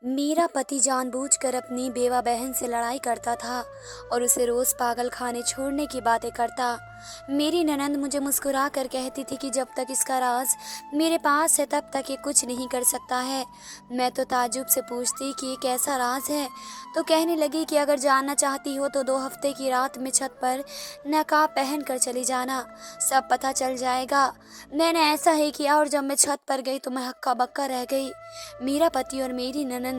मेरा पति जानबूझकर अपनी बेवा बहन से लड़ाई करता था और उसे रोज पागल खाने छोड़ने की बातें करता। मेरी ननंद मुझे मुस्कुरा कर कहती थी कि जब तक इसका राज मेरे पास है तब तक ये कुछ नहीं कर सकता है। मैं तो ताज्जुब से पूछती कि ये कैसा राज है, तो कहने लगी कि अगर जानना चाहती हो तो 2 हफ्ते की रात में छत पर नकाब पहन कर चली जाना, सब पता चल जाएगा। मैंने ऐसा ही किया और जब मैं छत पर गई तो मैं हक्का बक्का रह गई। मेरा पति और मेरी ननंद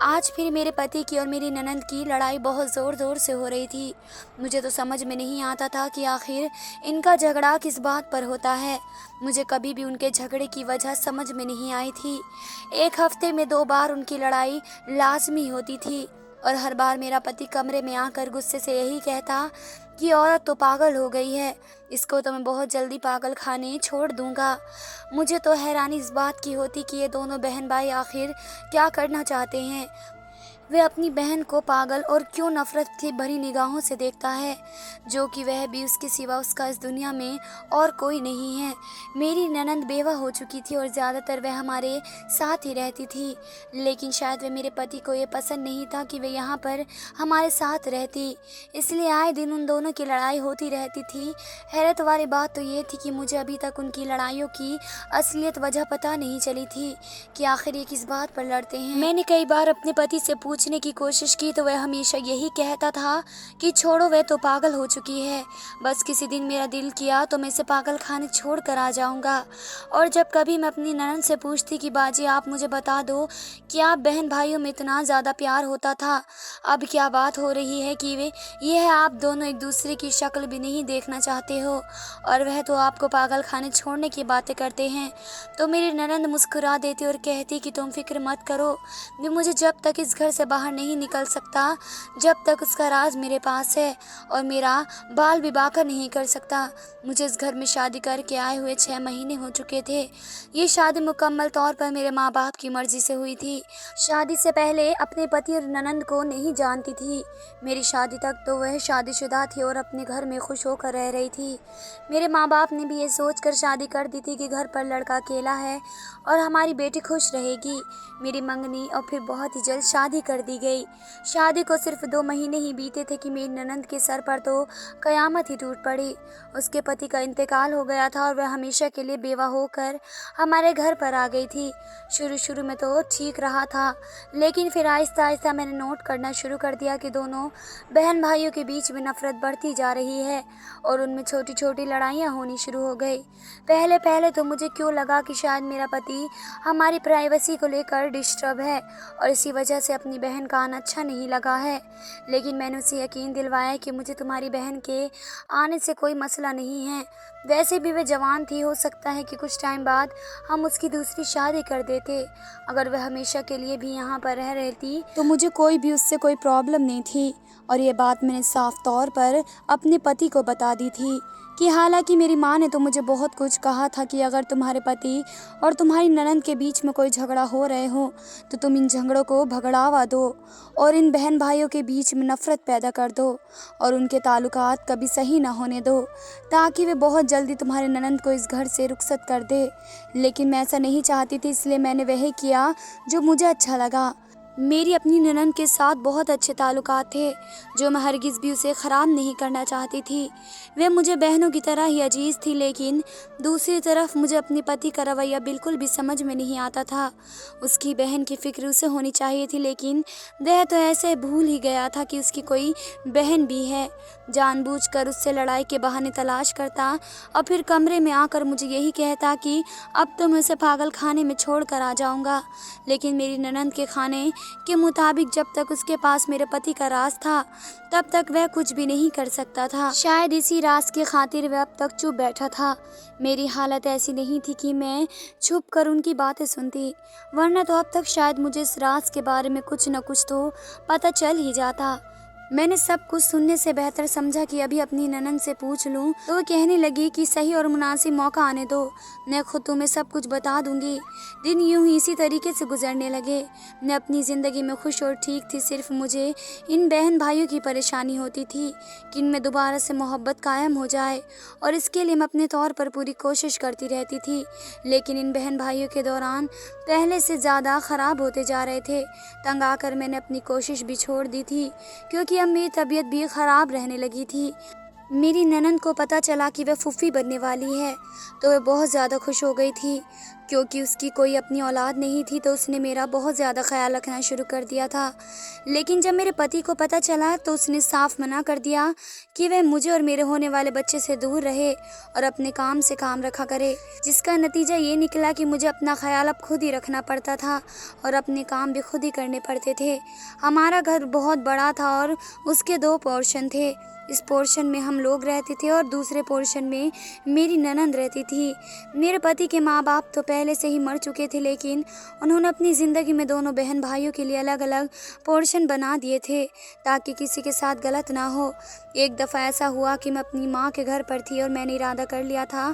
आज फिर मेरे पति की और मेरी ननंद की लड़ाई बहुत ज़ोर ज़ोर से हो रही थी। मुझे तो समझ में नहीं आता था कि आखिर इनका झगड़ा किस बात पर होता है। मुझे कभी भी उनके झगड़े की वजह समझ में नहीं आई थी। 1 हफ्ते में 2 बार उनकी लड़ाई लाजमी होती थी और हर बार मेरा पति कमरे में आकर गुस्से से यही कहता कि औरत तो पागल हो गई है, इसको तो मैं बहुत जल्दी पागल खाने छोड़ दूंगा। मुझे तो हैरानी इस बात की होती कि ये दोनों बहन भाई आखिर क्या करना चाहते हैं। वे अपनी बहन को पागल और क्यों नफरत की भरी निगाहों से देखता है, जो कि वह भी उसके सिवा उसका इस दुनिया में और कोई नहीं है। मेरी ननंद बेवा हो चुकी थी और ज़्यादातर वह हमारे साथ ही रहती थी, लेकिन शायद वे मेरे पति को ये पसंद नहीं था कि वे यहाँ पर हमारे साथ रहती, इसलिए आए दिन उन दोनों की लड़ाई होती रहती थी। हैरत वाली बात तो ये थी कि मुझे अभी तक उनकी लड़ाइयों की असलियत वजह पता नहीं चली थी कि आखिर ये किस बात पर लड़ते हैं। मैंने कई बार अपने पति से पूछने की कोशिश की तो वह हमेशा यही कहता था कि छोड़ो, वह तो पागल हो चुकी है, बस किसी दिन मेरा दिल किया तो मैं इसे पागल खाने छोड़ कर आ जाऊंगा। और जब कभी मैं अपनी ननद से पूछती कि बाजी आप मुझे बता दो कि आप बहन भाइयों में इतना ज़्यादा प्यार होता था, अब क्या बात हो रही है कि वे यह आप दोनों एक दूसरे की शक्ल भी नहीं देखना चाहते हो और वह तो आपको पागल खाने छोड़ने की बातें करते हैं। तो मेरी ननंद मुस्कुरा देती और कहती कि तुम फिक्र मत करो, वे मुझे जब तक इस घर से बाहर नहीं निकल सकता, जब तक उसका राज मेरे पास है और मेरा बाल विवाह कर नहीं कर सकता। मुझे इस घर में शादी करके आए हुए 6 महीने हो चुके थे। ये शादी मुकम्मल तौर पर मेरे माँ बाप की मर्जी से हुई थी। शादी से पहले अपने पति और ननंद को नहीं जानती थी। मेरी शादी तक तो वह शादीशुदा थी और अपने घर में खुश होकर रह रही थी। मेरे माँ बाप ने भी ये सोचकर शादी कर दी थी कि घर पर लड़का अकेला है और हमारी बेटी खुश रहेगी। मेरी मंगनी और फिर बहुत ही जल्द शादी कर दी गई। शादी को सिर्फ 2 महीने ही बीते थे कि मेरी ननंद के सर पर तो कयामत ही टूट पड़ी। उसके पति का इंतकाल हो गया था और वह हमेशा के लिए बेवा होकर हमारे घर पर आ गई थी। शुरू शुरू में तो ठीक रहा था, लेकिन फिर आहिस्ता आहिस्ता मैंने नोट करना शुरू कर दिया कि दोनों बहन भाइयों के बीच में नफरत बढ़ती जा रही है और उनमें छोटी छोटी लड़ाइयाँ होनी शुरू हो गई। पहले पहले तो मुझे क्यों लगा कि शायद मेरा पति हमारी प्राइवेसी को लेकर डिस्टर्ब है और इसी वजह से अपनी बहन का आना अच्छा नहीं लगा है, लेकिन मैंने उसे यकीन दिलवाया कि मुझे तुम्हारी बहन के आने से कोई मसला नहीं है। वैसे भी वह जवान थी, हो सकता है कि कुछ टाइम बाद हम उसकी दूसरी शादी कर देते। अगर वह हमेशा के लिए भी यहाँ पर रह रहती तो मुझे कोई भी उससे कोई प्रॉब्लम नहीं थी और ये बात मैंने साफ तौर पर अपने पति को बता दी थी कि हालांकि मेरी माँ ने तो मुझे बहुत कुछ कहा था कि अगर तुम्हारे पति और तुम्हारी ननंद के बीच में कोई झगड़ा हो रहे हो तो तुम इन झगड़ों को भगड़ावा दो और इन बहन भाइयों के बीच में नफरत पैदा कर दो और उनके ताल्लुकात कभी सही ना होने दो, ताकि वे बहुत जल्दी तुम्हारे ननंद को इस घर से रुखसत कर दे। लेकिन मैं ऐसा नहीं चाहती थी, इसलिए मैंने वही किया जो मुझे अच्छा लगा। मेरी अपनी ननंद के साथ बहुत अच्छे ताल्लुकात थे, जो मैं हरगिज़ भी उसे ख़राब नहीं करना चाहती थी। वे मुझे बहनों की तरह ही अजीज़ थी, लेकिन दूसरी तरफ मुझे अपने पति का रवैया बिल्कुल भी समझ में नहीं आता था। उसकी बहन की फ़िक्र उसे होनी चाहिए थी, लेकिन वह तो ऐसे भूल ही गया था कि उसकी कोई बहन भी है। जानबूझकर उससे लड़ाई के बहाने तलाश करता और फिर कमरे में आकर मुझे यही कहता कि अब तो मैं उसे पागल खाने में छोड़ कर आ जाऊँगा। लेकिन मेरी ननंद के खाने के मुताबिक जब तक उसके पास मेरे पति का राज था तब तक वह कुछ भी नहीं कर सकता था। शायद इसी राज की खातिर वह अब तक चुप बैठा था। मेरी हालत ऐसी नहीं थी कि मैं छुप कर उनकी बातें सुनती, वरना तो अब तक शायद मुझे इस राज के बारे में कुछ न कुछ तो पता चल ही जाता। मैंने सब कुछ सुनने से बेहतर समझा कि अभी अपनी ननद से पूछ लूं, तो वो कहने लगी कि सही और मुनासिब मौका आने दो, मैं खुद तुम्हें सब कुछ बता दूंगी। दिन यूं ही इसी तरीके से गुजरने लगे। मैं अपनी ज़िंदगी में खुश और ठीक थी। सिर्फ मुझे इन बहन भाइयों की परेशानी होती थी कि इनमें दोबारा से मोहब्बत कायम हो जाए, और इसके लिए मैं अपने तौर पर पूरी कोशिश करती रहती थी। लेकिन इन बहन भाइयों के दौरान पहले से ज़्यादा ख़राब होते जा रहे थे। तंग आकर मैंने अपनी कोशिश भी छोड़ दी थी, क्योंकि अब मेरी तबीयत भी ख़राब रहने लगी थी। मेरी ननद को पता चला कि वह फूफी बनने वाली है, तो वह बहुत ज़्यादा खुश हो गई थी। क्योंकि उसकी कोई अपनी औलाद नहीं थी, तो उसने मेरा बहुत ज़्यादा ख्याल रखना शुरू कर दिया था। लेकिन जब मेरे पति को पता चला, तो उसने साफ मना कर दिया कि वह मुझे और मेरे होने वाले बच्चे से दूर रहे और अपने काम से काम रखा करे। जिसका नतीजा ये निकला कि मुझे अपना ख्याल अब खुद ही रखना पड़ता था और अपने काम भी खुद ही करने पड़ते थे। हमारा घर बहुत बड़ा था और उसके 2 पोर्शन थे। इस पोर्शन में हम लोग रहते थे और दूसरे पोर्शन में मेरी ननद रहती थी। मेरे पति के माँ बाप तो पहले से ही मर चुके थे, लेकिन उन्होंने अपनी ज़िंदगी में दोनों बहन भाइयों के लिए अलग अलग पोर्शन बना दिए थे, ताकि किसी के साथ गलत ना हो। एक दफ़ा ऐसा हुआ कि मैं अपनी माँ के घर पर थी और मैंने इरादा कर लिया था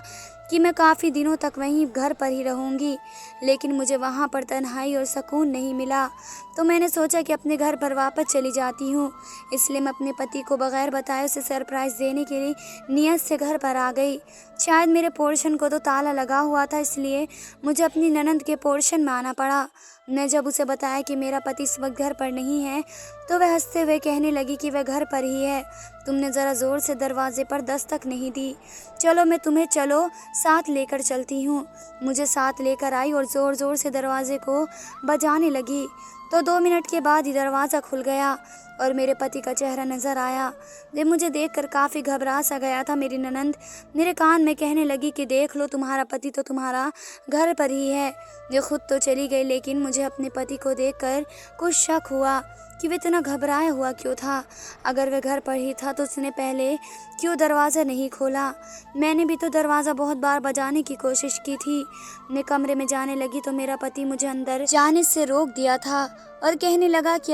कि मैं काफ़ी दिनों तक वहीं घर पर ही रहूँगी, लेकिन मुझे वहाँ पर तन्हाई और सुकून नहीं मिला। तो मैंने सोचा कि अपने घर पर वापस चली जाती हूँ। इसलिए मैं अपने पति को बगैर बताए उसे सरप्राइज़ देने के लिए नियत से घर पर आ गई। शायद मेरे पोर्शन को तो ताला लगा हुआ था, इसलिए मुझे अपनी ननद के पोर्शन में आना पड़ा। मैं जब उसे बताया कि मेरा पति इस वक्त घर पर नहीं है, तो वह हंसते हुए कहने लगी कि वह घर पर ही है। तुमने ज़रा ज़ोर से दरवाजे पर दस्तक नहीं दी। चलो मैं तुम्हें साथ लेकर चलती हूँ। मुझे साथ लेकर आई और ज़ोर ज़ोर से दरवाजे को बजाने लगी। तो 2 मिनट के बाद ही दरवाज़ा खुल गया और मेरे पति का चेहरा नज़र आया। वे मुझे देखकर काफ़ी घबरा सा गया था। मेरी ननद मेरे कान में कहने लगी कि देख लो, तुम्हारा पति तो तुम्हारा घर पर ही है। वे खुद तो चली गई, लेकिन मुझे अपने पति को देखकर कुछ शक हुआ कि वे इतना घबराया हुआ क्यों था। अगर वह घर पर ही था तो उसने पहले क्यों दरवाज़ा नहीं खोला। मैंने भी तो दरवाज़ा बहुत बार बजाने की कोशिश की थी। मैं कमरे में जाने लगी तो मेरा पति मुझे अंदर जाने से रोक दिया था और कहने लगा कि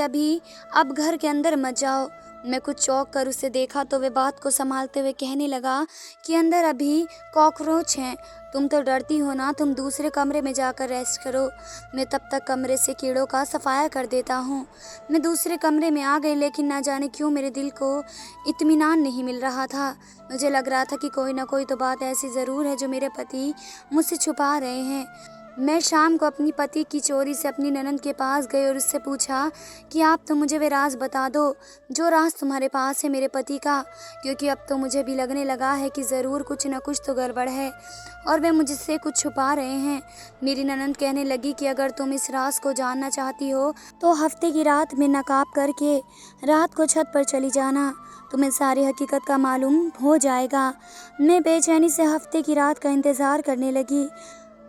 अब घर के अंदर मत जाओ। मैं कुछ चौंक कर उसे देखा तो वे बात को संभालते हुए कहने लगा कि अंदर अभी कॉकरोच हैं। तुम तो डरती हो ना, तुम दूसरे कमरे में जाकर रेस्ट करो। मैं तब तक कमरे से कीड़ों का सफाया कर देता हूँ। मैं दूसरे कमरे में आ गई, लेकिन ना जाने क्यों मेरे दिल को इत्मीनान नहीं मिल रहा था। मुझे लग रहा था कि कोई ना कोई तो बात ऐसी ज़रूर है जो मेरे पति मुझसे छुपा रहे हैं। मैं शाम को अपनी पति की चोरी से अपनी ननद के पास गई और उससे पूछा कि आप तो मुझे वे राज बता दो जो राज तुम्हारे पास है मेरे पति का, क्योंकि अब तो मुझे भी लगने लगा है कि ज़रूर कुछ न कुछ तो गड़बड़ है और वे मुझसे कुछ छुपा रहे हैं। मेरी ननद कहने लगी कि अगर तुम इस राज को जानना चाहती हो तो हफ्ते की रात में नकाब करके रात को छत पर चली जाना, तुम्हें सारी हकीकत का मालूम हो जाएगा। मैं बेचैनी से हफ्ते की रात का इंतज़ार करने लगी।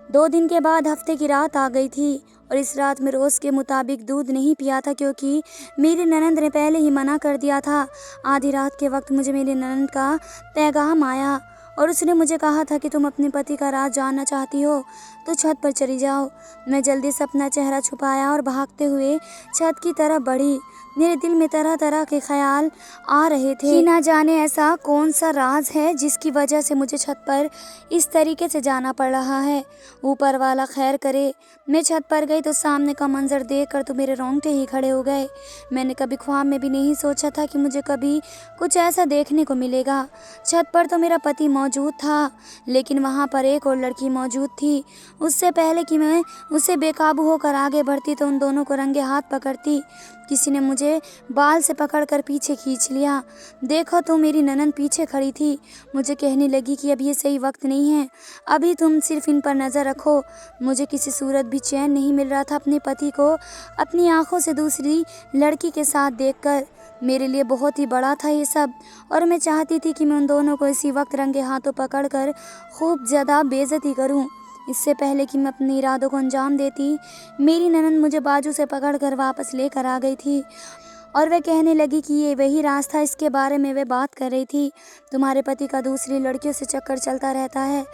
2 दिन के बाद हफ्ते की रात आ गई थी और इस रात में रोज़ के मुताबिक दूध नहीं पिया था, क्योंकि मेरी ननद ने पहले ही मना कर दिया था। आधी रात के वक्त मुझे मेरी ननद का पैगाम आया और उसने मुझे कहा था कि तुम अपने पति का राज जानना चाहती हो तो छत पर चली जाओ। मैं जल्दी से अपना चेहरा छुपाया और भागते हुए छत की तरफ बढ़ी। मेरे दिल में तरह तरह के ख्याल आ रहे थे कि ना जाने ऐसा कौन सा राज है जिसकी वजह से मुझे छत पर इस तरीके से जाना पड़ रहा है। ऊपर वाला खैर करे। मैं छत पर गई तो सामने का मंजर देखकर तो मेरे रोंगटे ही खड़े हो गए। मैंने कभी ख्वाब में भी नहीं सोचा था कि मुझे कभी कुछ ऐसा देखने को मिलेगा। छत पर तो मेरा पति मौजूद था, लेकिन वहाँ पर एक और लड़की मौजूद थी। उससे पहले कि मैं उसे बेकाबू होकर आगे बढ़ती तो उन दोनों को रंगे हाथ पकड़ती। किसी ने मुझे बाल से पकड़कर पीछे खींच लिया। देखो तो मेरी ननद पीछे खड़ी थी। मुझे कहने लगी कि अब ये सही वक्त नहीं है, अभी तुम सिर्फ इन पर नज़र रखो। मुझे किसी सूरत भी चैन नहीं मिल रहा था अपने पति को अपनी आंखों से दूसरी लड़की के साथ देखकर। मेरे लिए बहुत ही बड़ा था ये सब और मैं चाहती थी कि मैं उन दोनों को इसी वक्त रंगे हाथों पकड़कर खूब ज़्यादा बेइज्जती करूं। इससे पहले कि मैं अपने इरादों को अंजाम देती, मेरी ननद मुझे बाजू से पकड़कर वापस लेकर आ गई थी और वह कहने लगी कि ये वही राज था, इसके बारे में वे बात कर रही थी। तुम्हारे पति का दूसरी लड़कियों से चक्कर चलता रहता है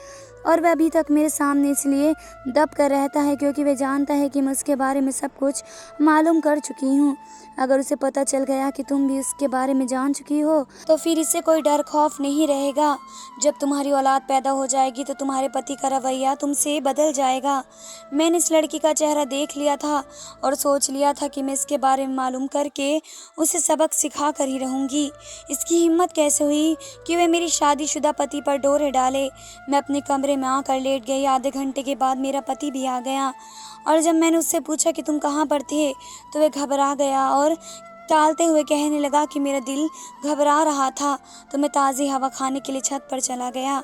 और वह अभी तक मेरे सामने इसलिए दब कर रहता है क्योंकि वह जानता है कि मैं उसके बारे में सब कुछ मालूम कर चुकी हूँ। अगर उसे पता चल गया कि तुम भी उसके बारे में जान चुकी हो तो फिर इससे कोई डर खौफ नहीं रहेगा। जब तुम्हारी औलाद पैदा हो जाएगी तो तुम्हारे पति का रवैया तुमसे बदल जाएगा। मैंने इस लड़की का चेहरा देख लिया था और सोच लिया था कि मैं इसके बारे में मालूम करके उसे सबक सिखा कर ही रहूँगी। इसकी हिम्मत कैसे हुई कि वह मेरी शादीशुदा पति पर डोरे डाले। मैं अपने कमरे में आकर लेट गई। आधे घंटे के बाद मेरा पति भी आ गया और जब मैंने उससे पूछा कि तुम कहाँ पर थे तो वह घबरा गया और टालते हुए कहने लगा कि मेरा दिल घबरा रहा था तो मैं ताज़ी हवा खाने के लिए छत पर चला गया।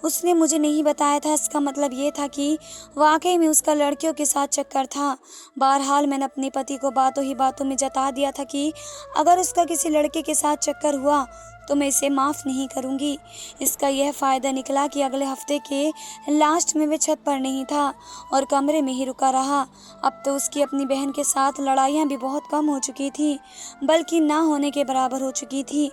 उसने मुझे नहीं बताया था, इसका मतलब ये था कि वाकई में उसका लड़कियों के साथ चक्कर था। बहरहाल मैंने अपने पति को बातों ही बातों में जता दिया था कि अगर उसका किसी लड़के के साथ चक्कर हुआ तो मैं इसे माफ़ नहीं करूँगी। इसका यह फ़ायदा निकला कि अगले हफ्ते के लास्ट में वह छत पर नहीं था और कमरे में ही रुका रहा। अब तो उसकी अपनी बहन के साथ लड़ाइयाँ भी बहुत कम हो चुकी थी, बल्कि ना होने के बराबर हो चुकी थी।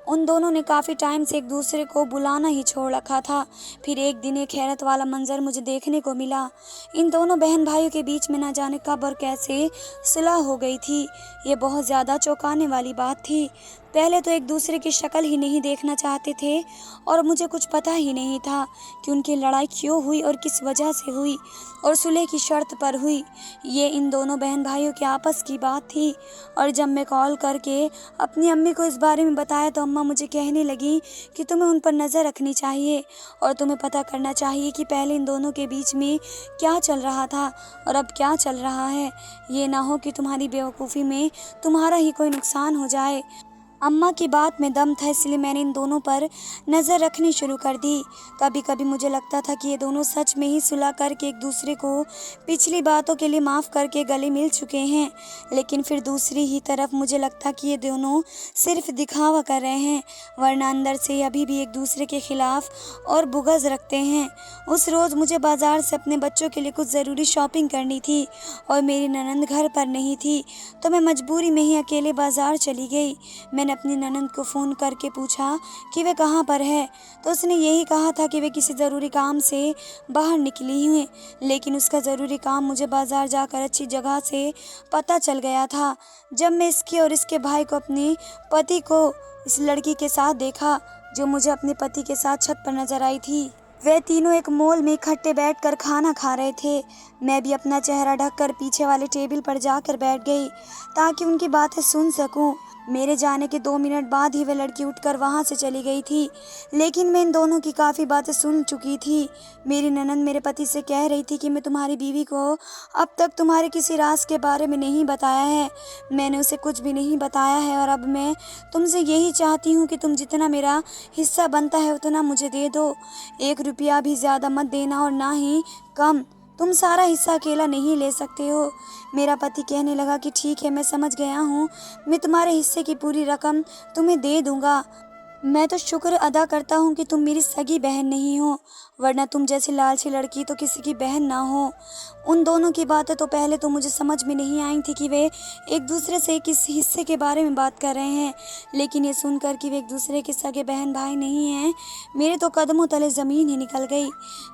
उन दोनों ने काफ़ी टाइम से एक दूसरे को बुलाना ही छोड़ रखा था। फिर एक दिन एक हैरत वाला मंजर मुझे देखने को मिला। इन दोनों बहन भाइयों के बीच में न जाने कब और कैसे सुलह हो गई थी। ये बहुत ज़्यादा चौंकाने वाली बात थी। पहले तो एक दूसरे की शक्ल ही नहीं देखना चाहते थे और मुझे कुछ पता ही नहीं था कि उनकी लड़ाई क्यों हुई और किस वजह से हुई और सुलह की शर्त पर हुई। ये इन दोनों बहन भाइयों के आपस की बात थी। और जब मैं कॉल करके अपनी अम्मी को इस बारे में बताया तो अम्मा मुझे कहने लगी कि तुम्हें उन पर नज़र रखनी चाहिए और तुम्हें पता करना चाहिए कि पहले इन दोनों के बीच में क्या चल रहा था और अब क्या चल रहा है। ये ना हो कि तुम्हारी बेवकूफ़ी में तुम्हारा ही कोई नुकसान हो जाए। अम्मा की बात में दम था, इसलिए मैंने इन दोनों पर नज़र रखनी शुरू कर दी। कभी कभी मुझे लगता था कि ये दोनों सच में ही सुलह करके एक दूसरे को पिछली बातों के लिए माफ़ करके गले मिल चुके हैं, लेकिन फिर दूसरी ही तरफ मुझे लगता कि ये दोनों सिर्फ दिखावा कर रहे हैं, वरना अंदर से ये अभी भी एक दूसरे के खिलाफ और बुग़्ज़ रखते हैं। उस रोज़ मुझे बाज़ार से अपने बच्चों के लिए कुछ ज़रूरी शॉपिंग करनी थी और मेरी ननंद घर पर नहीं थी, तो मैं मजबूरी में ही अकेले बाज़ार चली गई। मैंने अपनी ननंद को फ़ोन करके पूछा कि वे कहाँ पर है, तो उसने यही कहा था कि वे किसी ज़रूरी काम से बाहर निकली हुई, लेकिन उसका ज़रूरी काम मुझे बाज़ार जाकर अच्छी जगह से पता चल गया था। जब मैं इसके और इसके भाई को अपने पति को इस लड़की के साथ देखा जो मुझे अपने पति के साथ छत पर नज़र आई थी। वे तीनों एक मॉल में इकट्ठे बैठकर खाना खा रहे थे। मैं भी अपना चेहरा ढककर पीछे वाले टेबल पर जाकर बैठ गई ताकि उनकी बातें सुन सकूं। मेरे जाने के 2 मिनट बाद ही वह लड़की उठकर वहां से चली गई थी, लेकिन मैं इन दोनों की काफ़ी बातें सुन चुकी थी। मेरी ननंद मेरे पति से कह रही थी कि मैं तुम्हारी बीवी को अब तक तुम्हारे किसी राज के बारे में नहीं बताया है। मैंने उसे कुछ भी नहीं बताया है और अब मैं तुमसे यही चाहती हूँ कि तुम जितना मेरा हिस्सा बनता है उतना मुझे दे दो। 1 रुपया भी ज़्यादा मत देना और ना ही कम। तुम सारा हिस्सा अकेला नहीं ले सकते हो। मेरा पति कहने लगा कि ठीक है, मैं समझ गया हूँ, मैं तुम्हारे हिस्से की पूरी रकम तुम्हें दे दूँगा। मैं तो शुक्र अदा करता हूँ कि तुम मेरी सगी बहन नहीं हो, वरना तुम जैसी लालची लड़की तो किसी की बहन ना हो। उन दोनों की बातें तो पहले तो मुझे समझ में नहीं आई थी कि वे एक दूसरे से किस हिस्से के बारे में बात कर रहे हैं, लेकिन ये सुनकर कि वे एक दूसरे के सगे बहन भाई नहीं हैं, मेरे तो कदमों तले ज़मीन ही निकल गई।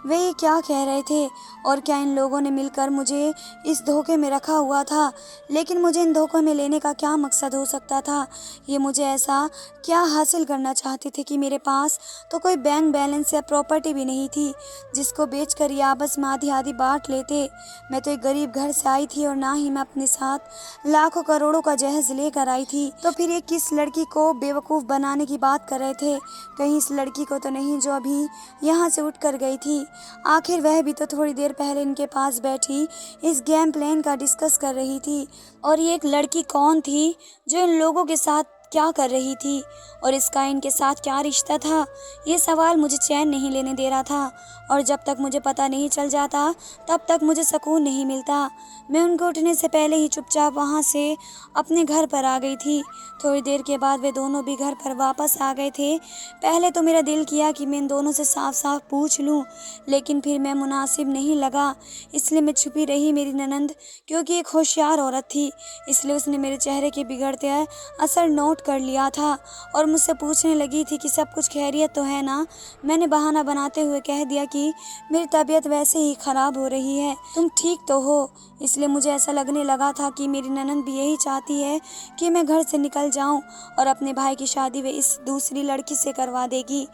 वे ये क्या कह रहे थे और क्या इन लोगों ने मिलकर मुझे इस धोखे में रखा हुआ था? लेकिन मुझे इन धोखों में लेने का क्या मकसद हो सकता था? ये मुझे ऐसा क्या हासिल करना चाहते थे कि मेरे पास तो कोई बैंक बैलेंस या प्रॉपर्टी भी नहीं थी जिसको बेचकर ये आपस में आधी आधी बांट लेते। मैं तो एक गरीब घर से आई थी और ना ही मैं अपने साथ लाखों करोड़ों का जहेज लेकर आई थी। तो फिर ये किस लड़की को बेवकूफ़ बनाने की बात कर रहे थे? कहीं इस लड़की को तो नहीं जो अभी यहाँ से उठ कर गई थी? आखिर वह भी तो थोड़ी देर पहले इनके पास बैठी इस गेम प्लान का डिस्कस कर रही थी। और ये एक लड़की कौन थी जो इन लोगों के साथ क्या कर रही थी और इसका इनके साथ क्या रिश्ता था? ये सवाल मुझे चैन नहीं लेने दे रहा था और जब तक मुझे पता नहीं चल जाता तब तक मुझे सुकून नहीं मिलता। मैं उनके उठने से पहले ही चुपचाप वहाँ से अपने घर पर आ गई थी। थोड़ी देर के बाद वे दोनों भी घर पर वापस आ गए थे। पहले तो मेरा दिल किया कि मैं इन दोनों से साफ साफ पूछ लूँ, लेकिन फिर मैं मुनासिब नहीं लगा, इसलिए मैं छुपी रही। मेरी ननंद क्योंकि एक होशियार औरत थी, इसलिए उसने मेरे चेहरे के बिगड़ते असर नोट नोट कर लिया था और मुझसे पूछने लगी थी कि सब कुछ खैरियत तो है ना। मैंने बहाना बनाते हुए कह दिया कि मेरी तबीयत वैसे ही ख़राब हो रही है, तुम ठीक तो हो। इसलिए मुझे ऐसा लगने लगा था कि मेरी ननद भी यही चाहती है कि मैं घर से निकल जाऊं और अपने भाई की शादी वे इस दूसरी लड़की से करवा देगी।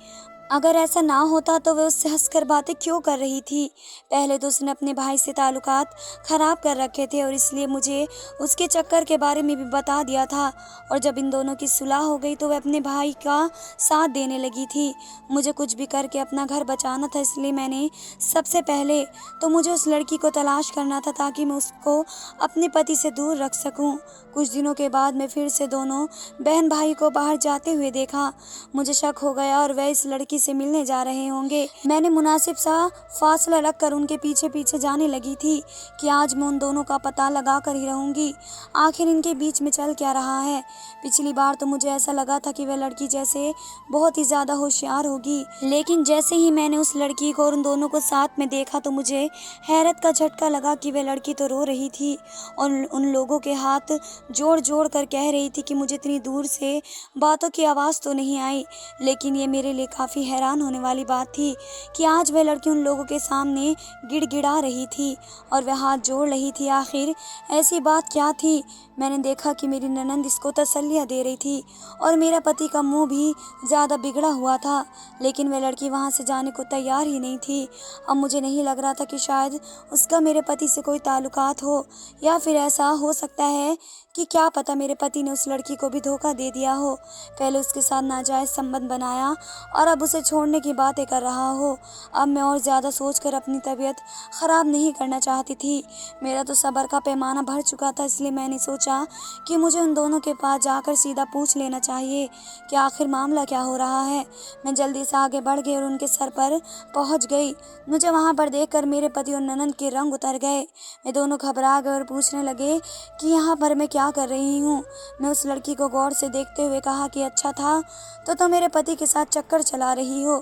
अगर ऐसा ना होता तो वह उससे हंसकर बातें क्यों कर रही थी। पहले तो उसने अपने भाई से ताल्लुकात ख़राब कर रखे थे और इसलिए मुझे उसके चक्कर के बारे में भी बता दिया था। और जब इन दोनों की सुलह हो गई तो वह अपने भाई का साथ देने लगी थी। मुझे कुछ भी करके अपना घर बचाना था, इसलिए मैंने सबसे पहले तो मुझे उस लड़की को तलाश करना था ताकि मैं उसको अपने पति से दूर रख सकूं। कुछ दिनों के बाद मैं फिर से दोनों बहन भाई को बाहर जाते हुए देखा। मुझे शक हो गया और वह इस लड़की से मिलने जा रहे होंगे। मैंने मुनासिब सा फासला रखकर उनके पीछे पीछे जाने लगी थी कि आज मैं उन दोनों का पता लगा कर ही रहूंगी, आखिर इनके बीच में चल क्या रहा है। पिछली बार तो मुझे ऐसा लगा था कि वह लड़की जैसे बहुत ही ज्यादा होशियार होगी, लेकिन जैसे ही मैंने उस लड़की को और उन दोनों को साथ में देखा तो मुझे हैरत का झटका लगा कि वह लड़की तो रो रही थी और उन लोगों के हाथ जोड़ जोड़ कर कह रही थी कि मुझे इतनी दूर से बातों की आवाज़ तो नहीं आई। लेकिन ये मेरे लिए काफ़ी हैरान होने वाली बात थी कि आज वह लड़की उन लोगों के सामने गिड़गिड़ा रही थी और वह हाथ जोड़ रही थी। आखिर ऐसी बात क्या थी। मैंने देखा कि मेरी ननंद इसको तसल्लियाँ दे रही थी और मेरा पति का मुंह भी ज़्यादा बिगड़ा हुआ था, लेकिन वह लड़की वहाँ से जाने को तैयार ही नहीं थी। अब मुझे नहीं लग रहा था कि शायद उसका मेरे पति से कोई ताल्लुकात हो, या फिर ऐसा हो सकता है कि क्या पता मेरे पति ने उस लड़की को भी धोखा दे दिया हो, पहले उसके साथ नाजायज़ संबंध बनाया और अब उसे छोड़ने की बातें कर रहा हो। अब मैं और ज़्यादा सोचकर अपनी तबीयत ख़राब नहीं करना चाहती थी। मेरा तो सब्र का पैमाना भर चुका था, इसलिए मैंने सोचा कि मुझे उन दोनों के पास जाकर सीधा पूछ लेना चाहिए कि आखिर मामला क्या हो रहा है। मैं जल्दी से आगे बढ़ गई और उनके सर पर पहुंच गई। मुझे वहां पर देखकर मेरे पति और ननंद के रंग उतर गए। वे दोनों घबरा गए और पूछने लगे कि यहाँ पर मैं क्या कर रही हूँ। मैं उस लड़की को गौर से देखते हुए कहा कि अच्छा था तो मेरे पति के साथ चक्कर चला रही हो।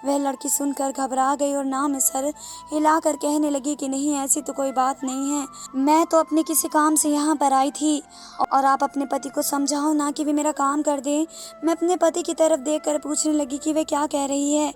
वह लड़की सुनकर घबरा गई और ना में सर हिलाकर कहने लगी कि नहीं, ऐसी तो कोई बात नहीं है, मैं तो अपने किसी काम से यहाँ पर आई थी और आप अपने पति को समझाओ ना कि वे मेरा काम कर दें। मैं अपने पति की तरफ देखकर पूछने लगी कि वे क्या कह रही है,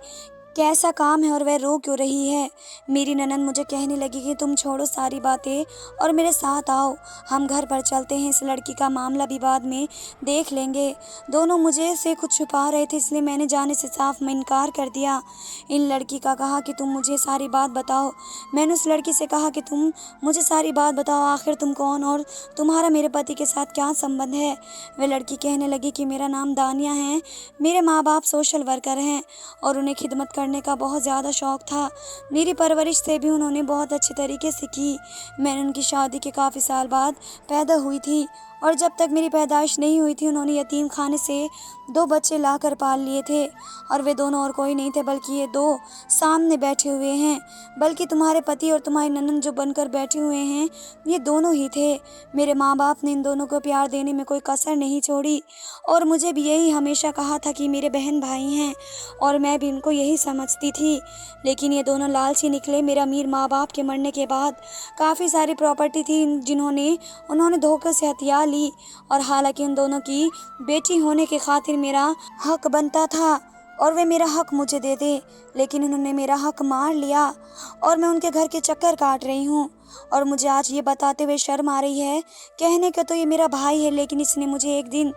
कैसा काम है और वह रो क्यों रही है। मेरी ननंद मुझे कहने लगी कि तुम छोड़ो सारी बातें और मेरे साथ आओ, हम घर पर चलते हैं, इस लड़की का मामला भी बाद में देख लेंगे। दोनों मुझे से कुछ छुपा रहे थे, इसलिए मैंने जाने से साफ में इनकार कर दिया। इन लड़की का कहा कि तुम मुझे सारी बात बताओ। मैंने उस लड़की से कहा कि तुम मुझे सारी बात बताओ, आखिर तुम कौन और तुम्हारा मेरे पति के साथ क्या संबंध है। वह लड़की कहने लगी कि मेरा नाम दानिया है, मेरे माँ बाप सोशल वर्कर हैं और उन्हें खिदमत करने का बहुत ज़्यादा शौक़ था। मेरी परवरिश से भी उन्होंने बहुत अच्छे तरीके से की। मैंने उनकी शादी के काफ़ी साल बाद पैदा हुई थी और जब तक मेरी पैदाइश नहीं हुई थी उन्होंने यतीम खाने से 2 बच्चे लाकर पाल लिए थे और वे दोनों और कोई नहीं थे बल्कि ये 2 सामने बैठे हुए हैं। बल्कि तुम्हारे पति और तुम्हारी ननंद जो बनकर बैठे हुए हैं ये दोनों ही थे। मेरे माँ बाप ने इन दोनों को प्यार देने में कोई कसर नहीं छोड़ी और मुझे भी यही हमेशा कहा था कि मेरे बहन भाई हैं और मैं भी इनको यही समझती थी। लेकिन ये दोनों लालची निकले। मेरे अमीर माँ बाप के मरने के बाद काफ़ी सारी प्रॉपर्टी थी जिन्होंने उन्होंने धोखे से हथिया ली और हालांकि उन दोनों की बेटी होने के खातिर मेरा हक बनता था और वे मेरा हक मुझे दे दे, लेकिन उन्होंने मेरा हक मार लिया और मैं उनके घर के चक्कर काट रही हूँ। और मुझे आज ये बताते हुए शर्म आ रही है, कहने का तो ये मेरा भाई है, लेकिन इसने मुझे एक दिन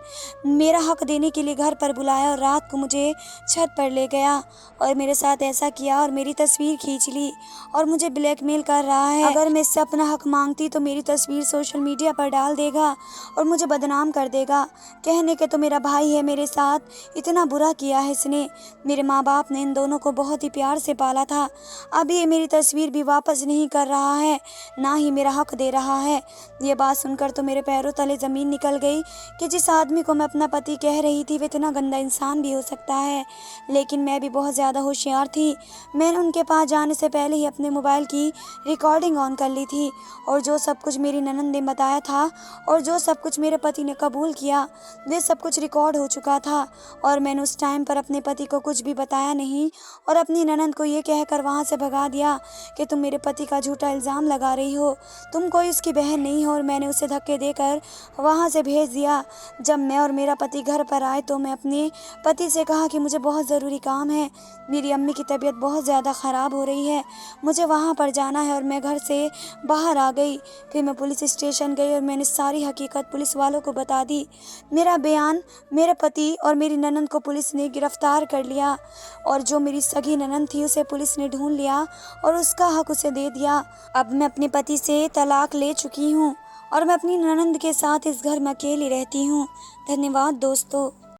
मेरा हक देने के लिए घर पर बुलाया और रात को मुझे छत पर ले गया और मेरे साथ ऐसा किया और मेरी तस्वीर खींच ली और मुझे ब्लैकमेल कर रहा है। अगर मैं इससे अपना हक मांगती तो मेरी तस्वीर सोशल मीडिया पर डाल देगा और मुझे बदनाम कर देगा। कहने के तो मेरा भाई है, मेरे साथ इतना बुरा किया है इसने। मेरे माँ बाप ने इन दोनों को बहुत ही प्यार से पाला था। अभी ये मेरी तस्वीर भी वापस नहीं कर रहा है, ना ही मेरा हक दे रहा है। ये बात सुनकर तो मेरे पैरों तले ज़मीन निकल गई कि जिस आदमी को मैं अपना पति कह रही थी वे इतना गंदा इंसान भी हो सकता है। लेकिन मैं भी बहुत ज़्यादा होशियार थी। मैंने उनके पास जाने से पहले ही अपने मोबाइल की रिकॉर्डिंग ऑन कर ली थी और जो सब कुछ मेरी ननंद ने बताया था और जो सब कुछ मेरे पति ने कबूल किया वे सब कुछ रिकॉर्ड हो चुका था। और मैंने उस टाइम पर अपने पति को कुछ भी बताया नहीं और अपनी ननंद को ये कहकर वहाँ से भगा दिया कि तुम मेरे पति का झूठा इल्ज़ाम लगा जा रही हो, तुम कोई उसकी बहन नहीं हो। और मैंने उसे धक्के देकर वहाँ से भेज दिया। जब मैं और मेरा पति घर पर आए तो मैं अपने पति से कहा कि मुझे बहुत ज़रूरी काम है, मेरी अम्मी की तबीयत बहुत ज़्यादा ख़राब हो रही है, मुझे वहाँ पर जाना है। और मैं घर से बाहर आ गई। फिर मैं पुलिस स्टेशन गई और मैंने सारी हकीकत पुलिस वालों को बता दी। मेरा बयान मेरे पति और मेरी ननंद को पुलिस ने गिरफ्तार कर लिया और जो मेरी सगी ननंद थी उसे पुलिस ने ढूंढ लिया और उसका हक उसे दे दिया। अब मैं अपने पति से तलाक ले चुकी हूँ और मैं अपनी ननंद के साथ इस घर में अकेली रहती हूँ। धन्यवाद दोस्तों।